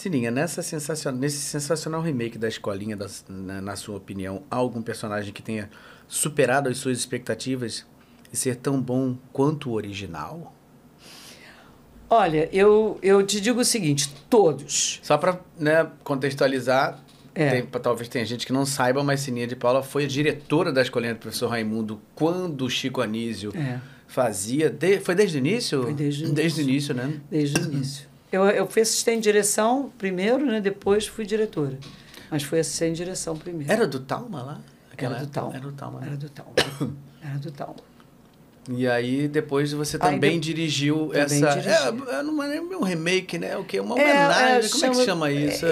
Sininha, nesse sensacional remake da Escolinha, na sua opinião, há algum personagem que tenha superado as suas expectativas e ser tão bom quanto o original? Olha, eu te digo o seguinte, todos. Só para, né, contextualizar, talvez tenha gente que não saiba, mas Sininha de Paula foi a diretora da Escolinha do Professor Raimundo quando o Chico Anísio fazia... Foi desde o início? Foi desde o início. Desde o início, né? Desde o início. Eu fui assistente de direção primeiro, né? Depois fui diretora. Mas fui assistente de direção primeiro. Era do Talma lá? Era do Talma. Era do Talma. Era do Talma. Era do Talma. E aí, depois você também dirigiu essa... Não é um remake, né? O quê? Uma homenagem. Como é que se chama isso?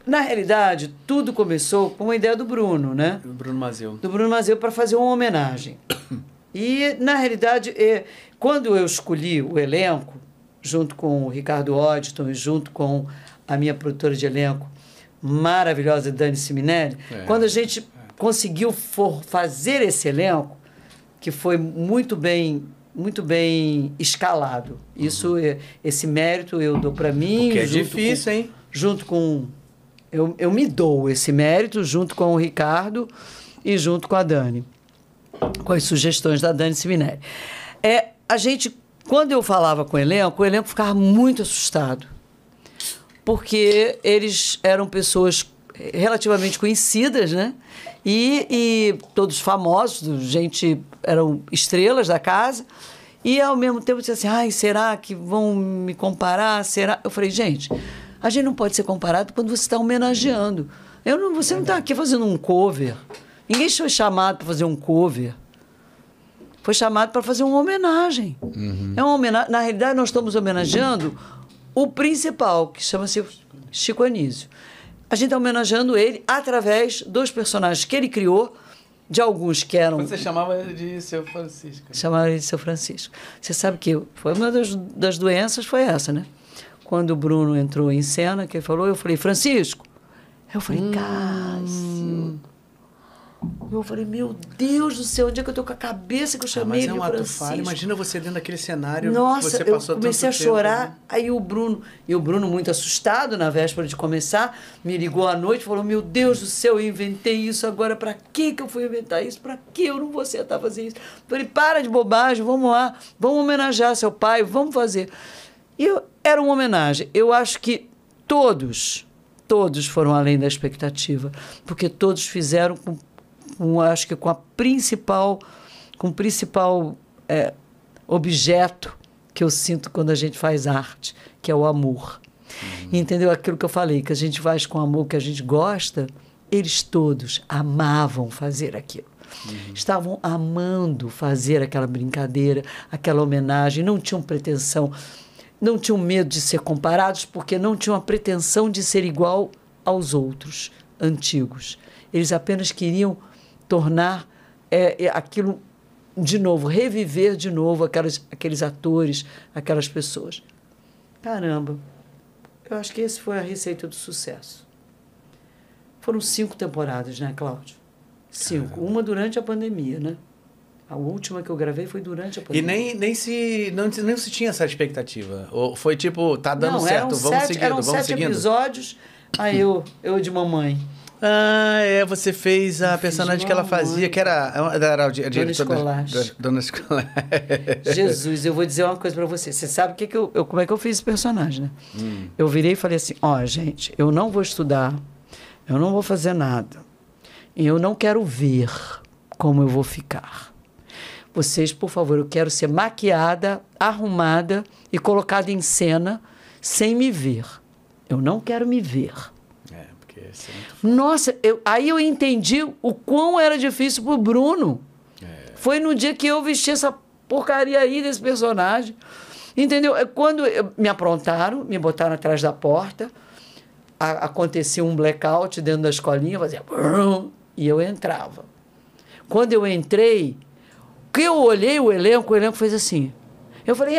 Na realidade, tudo começou com uma ideia do Bruno, né? Do Bruno Mazzeo. Do Bruno Mazzeo para fazer uma homenagem. E, na realidade, quando eu escolhi o elenco, junto com o Ricardo Odton e junto com a minha produtora de elenco maravilhosa, Dani Siminelli, quando a gente conseguiu fazer esse elenco, que foi muito bem escalado. Isso, esse mérito eu dou para mim. Porque é difícil, hein? Junto com... Eu me dou esse mérito junto com o Ricardo e junto com a Dani. Com as sugestões da Dani Siminelli. A gente, quando eu falava com o elenco ficava muito assustado. Porque eles eram pessoas relativamente conhecidas, né? E todos famosos, eram estrelas da casa, e ao mesmo tempo disse assim, ai, será que vão me comparar? Será? Eu falei, gente, a gente não pode ser comparado quando você está homenageando. Você não está aqui fazendo um cover. Ninguém foi chamado para fazer um cover. Foi chamado para fazer uma homenagem. Uhum. É uma homenagem. Na realidade, nós estamos homenageando o principal, que chama-se Chico Anísio. A gente está homenageando ele através dos personagens que ele criou, de alguns que eram... Você chamava ele de Seu Francisco. Chamava ele de Seu Francisco. Você sabe que foi uma das doenças, foi essa, né? Quando o Bruno entrou em cena, que ele falou, eu falei, Francisco. Eu falei, Cássio. Eu falei, meu Deus do céu, onde é que eu estou com a cabeça que eu chamei ele de Francisco? Mas é um ato falho. Imagina você dentro daquele cenário. Nossa, que você passou eu comecei a chorar. Tempo, né? Aí o Bruno, muito assustado, na véspera de começar, me ligou à noite e falou, meu Deus do céu, eu inventei isso agora, para que eu fui inventar isso? Para que eu não vou sentar a fazer isso? Eu falei, para de bobagem, vamos lá, vamos homenagear seu pai, vamos fazer. E era uma homenagem. Eu acho que todos foram além da expectativa, porque todos fizeram acho que com o principal objeto que eu sinto quando a gente faz arte, que é o amor. Entendeu? Aquilo que eu falei, que a gente faz com amor, que a gente gosta, eles todos amavam fazer aquilo. Estavam amando fazer aquela brincadeira, aquela homenagem, não tinham pretensão, não tinham medo de ser comparados, porque não tinham a pretensão de ser igual aos outros antigos. Eles apenas queriam tornar aquilo de novo, reviver de novo aqueles atores, aquelas pessoas. Caramba, eu acho que esse foi a receita do sucesso. Foram 5 temporadas, né, Cláudio? 5. Caramba. Uma durante a pandemia, né? A última que eu gravei foi durante a pandemia. E nem se tinha essa expectativa? Ou foi tipo, tá dando certo, vamos seguindo, vamos seguindo? Eram 7 episódios, aí eu de mamãe. Você fez a personagem que ela fazia, que era a diretora Dona Escolástica. Jesus, eu vou dizer uma coisa para você. Você sabe como é que eu fiz esse personagem, né? Eu virei e falei assim, gente, eu não vou estudar, eu não vou fazer nada, e eu não quero ver como eu vou ficar. Vocês, por favor, eu quero ser maquiada, arrumada e colocada em cena sem me ver. Eu não quero me ver. Nossa, aí eu entendi o quão era difícil pro Bruno. Foi no dia que eu vesti essa porcaria aí desse personagem. Entendeu? Quando me aprontaram, me botaram atrás da porta, acontecia um blackout dentro da escolinha, fazia... E eu entrava. Quando eu entrei, que eu olhei o elenco fez assim. Eu falei,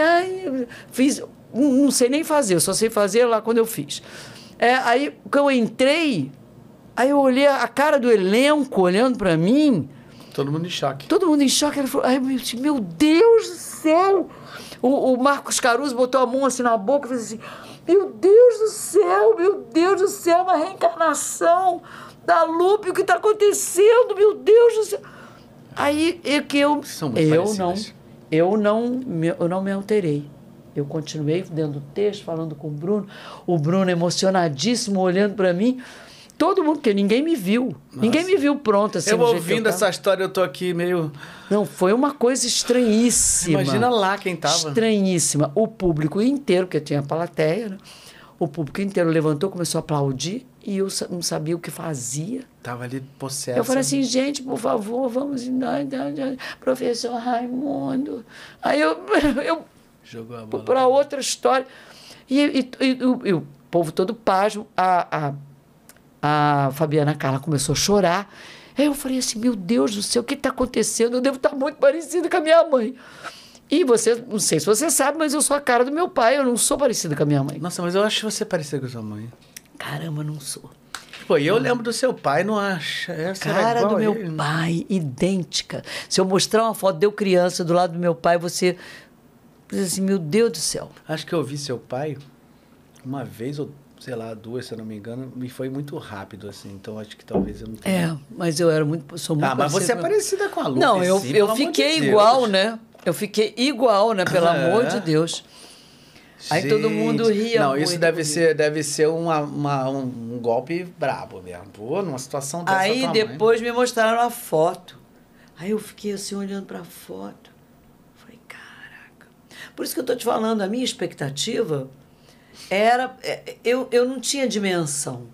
fiz... Não sei nem fazer, eu só sei fazer lá quando eu fiz. Aí que eu entrei, aí eu olhei a cara do elenco olhando para mim. Todo mundo em choque. Todo mundo em choque. Ele falou, meu Deus do céu. O Marcos Caruso botou a mão assim na boca e fez assim, meu Deus do céu, Deus do céu, uma reencarnação da Lupe, o que está acontecendo? Meu Deus do céu. Aí é que eu não me alterei. Eu continuei dentro do texto, falando com o Bruno emocionadíssimo, olhando para mim. Todo mundo, porque ninguém me viu. Nossa. Ninguém me viu pronto assim. Eu ouvindo essa história, eu tô aqui meio... Não, foi uma coisa estranhíssima. Imagina lá quem tava. Estranhíssima. O público inteiro, porque tinha a plateia, né? O público inteiro levantou, começou a aplaudir e eu não sabia o que fazia. Tava ali possessa. Eu falei assim, gente, por favor, vamos... Professor Raimundo. Aí eu jogou a bola para outra história. E o povo todo pasmo. A Fabiana Carla começou a chorar. Aí eu falei assim, meu Deus do céu, o que está acontecendo? Eu devo estar muito parecida com a minha mãe. E você, não sei se você sabe, mas eu sou a cara do meu pai, eu não sou parecida com a minha mãe. Nossa, mas eu acho você parecida com a sua mãe. Caramba, não sou. Pô, e eu lembro do seu pai, não acho. Cara do meu pai, idêntica. Se eu mostrar uma foto de eu criança do lado do meu pai, você diz assim, meu Deus do céu. Acho que eu vi seu pai uma vez ou sei lá, 2, se eu não me engano, e foi muito rápido, assim, então acho que talvez eu não tenha... mas eu sou muito mas você é parecida com a Lu. Não, eu fiquei igual, né? Eu fiquei igual, né? Pelo amor de Deus. Aí todo mundo ria. Não, isso deve ser um golpe brabo mesmo. Pô, numa situação dessa. Aí depois me mostraram a foto. Aí eu fiquei assim, olhando para a foto. Falei, caraca. Por isso que eu tô te falando, a minha expectativa... Eu não tinha dimensão.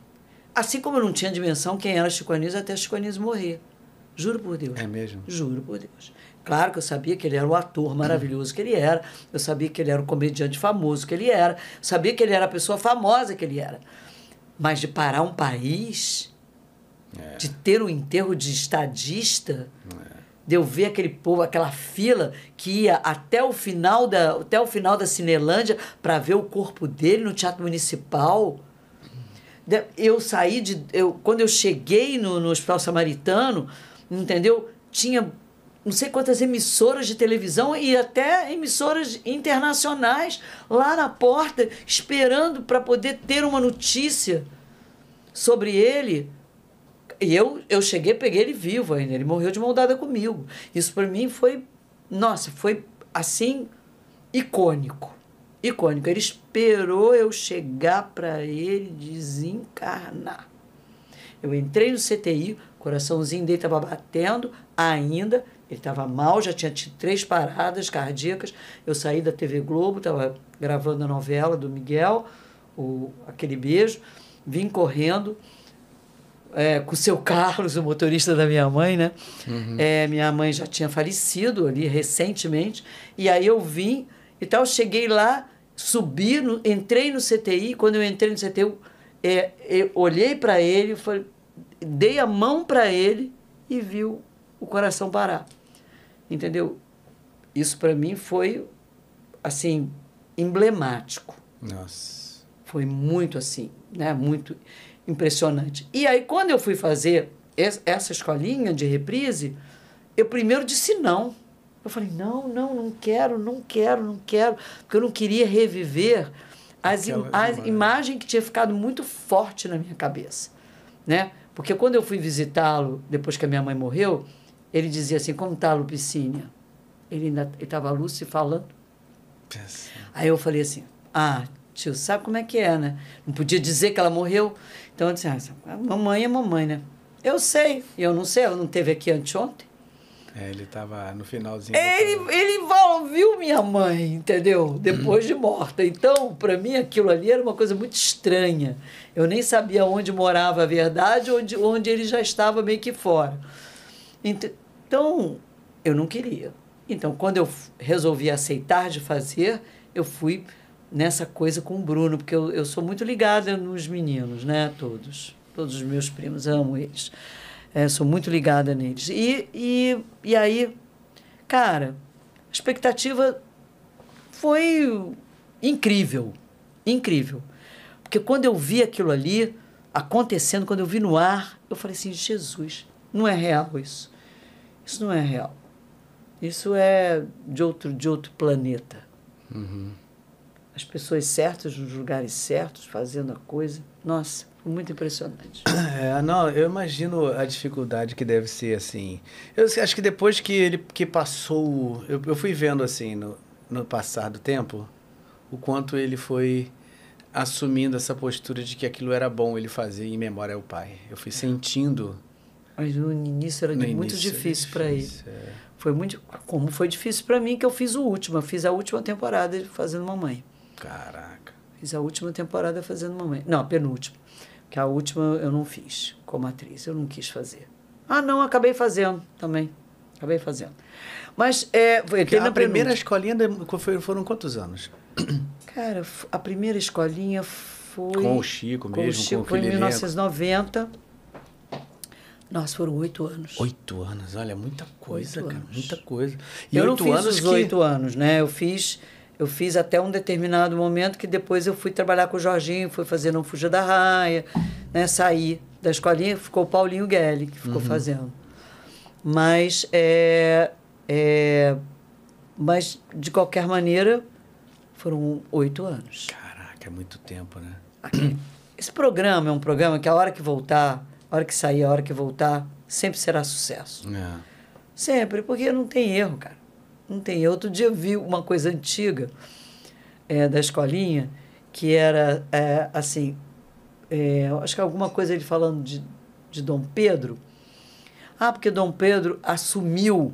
Assim como eu não tinha dimensão quem era Chico Anísio até Chico Anísio morrer. Juro por Deus. É mesmo? Juro por Deus. Claro que eu sabia que ele era o ator maravilhoso que ele era. Eu sabia que ele era o comediante famoso que ele era. Eu sabia que ele era a pessoa famosa que ele era. Mas de parar um país, de ter um enterro de estadista... de eu ver aquele povo, aquela fila que ia até o final da Cinelândia para ver o corpo dele no Teatro Municipal. Eu saí quando eu cheguei no Hospital Samaritano, entendeu? Tinha não sei quantas emissoras de televisão e até emissoras internacionais lá na porta, esperando para poder ter uma notícia sobre ele. E eu cheguei, peguei ele vivo ainda. Ele morreu de mão dada comigo. Isso para mim foi assim, icônico. Icônico. Ele esperou eu chegar para ele desencarnar. Eu entrei no CTI, o coraçãozinho dele estava batendo ainda. Ele estava mal, já tinha tido 3 paradas cardíacas. Eu saí da TV Globo, estava gravando a novela do Miguel, Aquele Beijo. Vim correndo... com o seu Carlos, o motorista da minha mãe, né? Uhum. Minha mãe já tinha falecido ali recentemente. E aí eu vim e tal, cheguei lá, subi, entrei no CTI. Quando eu entrei no CTI, eu olhei para ele, dei a mão para ele e vi o coração parar. Entendeu? Isso para mim foi, assim, emblemático. Nossa. Foi muito assim, né? Muito... impressionante. E aí, quando eu fui fazer essa escolinha de reprise, eu primeiro disse não. Eu falei, não quero, porque eu não queria reviver a imagem que tinha ficado muito forte na minha cabeça, né? Porque quando eu fui visitá-lo, depois que a minha mãe morreu, ele dizia assim, como está a Lupicínia? Ele estava lúcido falando. Pensa. Aí eu falei assim, tio, sabe como é que é, né? Não podia dizer que ela morreu. Então eu disse, mamãe é mamãe, né? Eu sei, e eu não sei, ela não esteve aqui anteontem. Ele estava no finalzinho. Ele viu minha mãe, entendeu? Depois de morta. Então, para mim, aquilo ali era uma coisa muito estranha. Eu nem sabia onde morava a verdade, onde ele já estava meio que fora. Então, eu não queria. Então, quando eu resolvi aceitar de fazer, eu fui nessa coisa com o Bruno, porque eu sou muito ligada nos meninos, né? Todos os meus primos, amo eles. Sou muito ligada neles. E aí, cara, a expectativa foi incrível. Porque quando eu vi aquilo ali acontecendo, quando eu vi no ar, eu falei assim, Jesus, não é real isso. Isso não é real. Isso é de outro planeta. Uhum. as pessoas certas, nos lugares certos, fazendo a coisa. Nossa, foi muito impressionante. Não, eu imagino a dificuldade que deve ser, assim. Eu acho que depois que passou... Eu fui vendo, assim, no passar do tempo, o quanto ele foi assumindo essa postura de que aquilo era bom ele fazer em memória ao pai. Eu fui sentindo... Mas no início era muito difícil para ele. Foi muito... Como foi difícil para mim, que eu fiz o último. Eu fiz a última temporada fazendo Mamãe. Caraca. Fiz a última temporada fazendo Mamãe. Não, a penúltima. Porque a última eu não fiz como atriz. Eu não quis fazer. Não, acabei fazendo também. Acabei fazendo. Mas... a primeira escolinha foram quantos anos? Cara, a primeira escolinha foi... Com o Chico mesmo, com o Chico, foi em 1990. Nossa, foram 8 anos. 8 anos, olha, muita coisa, cara, muita coisa. E eu não fiz os 8 anos, né? Eu fiz até um determinado momento que depois eu fui trabalhar com o Jorginho, fui fazer Não Fuja da Raia, né? Saí da escolinha, ficou o Paulinho Guelli, que ficou fazendo. Mas, mas, de qualquer maneira, foram 8 anos. Caraca, é muito tempo, né? Esse programa é um programa que a hora que voltar... A hora que sair, a hora que voltar, sempre será sucesso. Sempre, porque não tem erro, cara. Não tem erro. Outro dia eu vi uma coisa antiga da escolinha, que era, assim, acho que alguma coisa ele falando de Dom Pedro. Porque Dom Pedro assumiu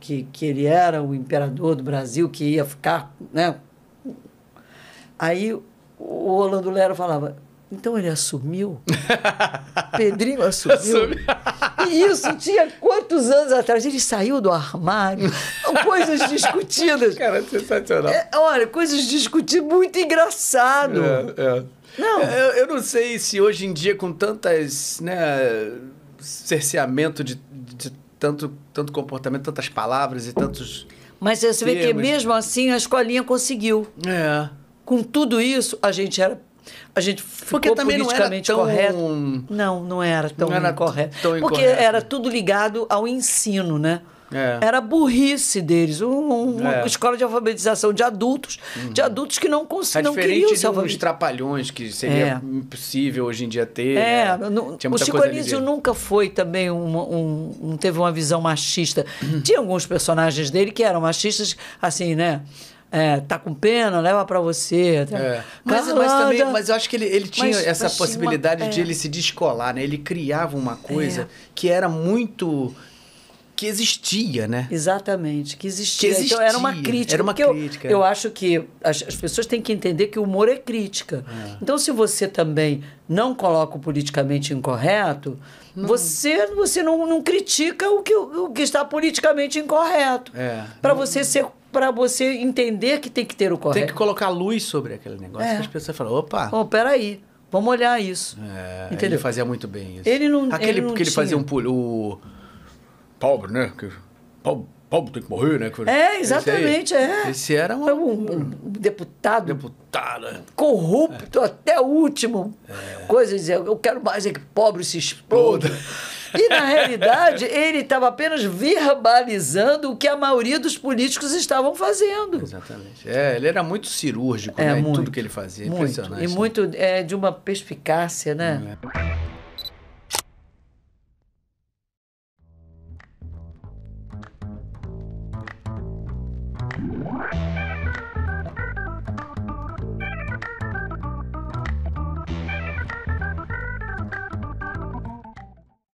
que ele era o imperador do Brasil, que ia ficar, né? Aí o Orlando Lero falava, então ele assumiu? Pedrinho assumiu? E isso tinha quantos anos atrás? Ele saiu do armário. Coisas discutidas. Cara, sensacional. Olha, coisas discutidas, muito engraçado. Não. Eu não sei se hoje em dia, com tantas, né, cerceamento de tanto comportamento, tantas palavras e tantos... Mas você vê que mesmo assim a escolinha conseguiu. Com tudo isso, a gente ficou politicamente correto. Não era tão incorreto. Porque era tudo ligado ao ensino, né? Era a burrice deles. Uma escola de alfabetização de adultos que não queriam se alfabetizar. Uns trapalhões que seria impossível hoje em dia ter. O Chico Anísio nunca foi também não teve uma visão machista. Tinha alguns personagens dele que eram machistas, assim, né? Tá com pena, leva pra você. Mas eu acho que ele tinha essa possibilidade de ele se descolar, né? Ele criava uma coisa que era muito... que existia, né? Exatamente, que existia. Então era uma crítica. Eu acho que as pessoas têm que entender que o humor é crítica. Então, se você também não coloca o politicamente incorreto, você não critica o que está politicamente incorreto. Para você entender que tem que ter o correto. Tem que colocar luz sobre aquele negócio, que as pessoas falam, opa... peraí, vamos olhar isso. Entendeu? Ele fazia muito bem isso. Ele não ele fazia o pobre, né? Pobre tem que morrer, né? Exatamente, Esse era um deputado deputada. Corrupto até o último. Coisa de dizer, eu quero mais é que pobre se exploda. E, na realidade, ele estava apenas verbalizando o que a maioria dos políticos estavam fazendo. Exatamente. Ele era muito cirúrgico, né? Em tudo que ele fazia. Impressionante. E muito de uma perspicácia, né?